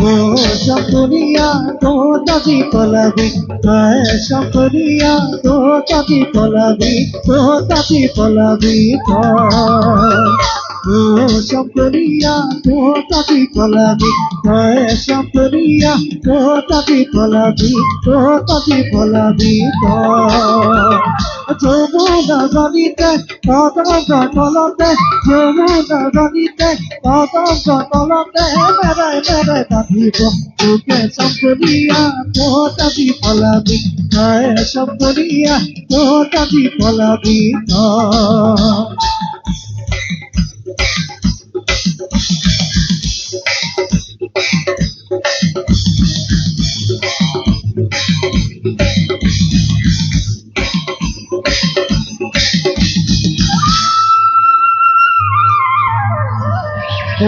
ও শঙ্করিয়া তো তাজি পলাবি, শঙ্করিয়া তো তাজি পলাবি, তো তাজি পলাবি ও শঙ্করিয়া তো তাজি পলাবি, শঙ্করিয়া তো তাজি পলাবি, তো তাজি পলাবি যমুনা নদীতে পতঙ্গ তলতে, যমুনা নদীতে পতঙ্গ তলতে মেরায় মেরায় বাঁধিব তোকে শঙ্করিয়া তো তাজি পলাবি, শঙ্করিয়া তো তাজি পলাবি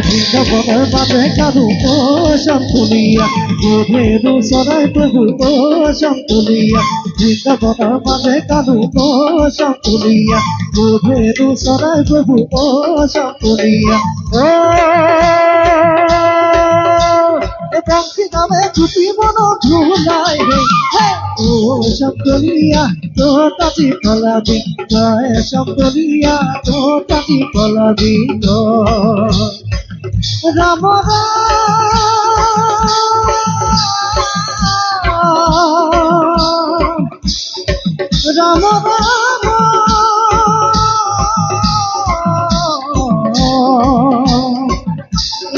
বৃন্দাবনের মাঝে কারু শঙ্কুলিয়া, ভেরু সরাই প্রভু শঙ্কুলিয়া, বৃন্দাবনের মাঝে কারু শঙ্কুলিয়া, ভেরু সরাই প্রভু শঙ্কুলিয়া বংশী নামে ছুটি মন ঝুলাই রে ও শঙ্করিয়া তো তাজি পলাবি, শঙ্করিয়া তো তাজি পলাবি রাম রাম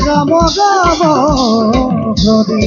রাম রাম হরি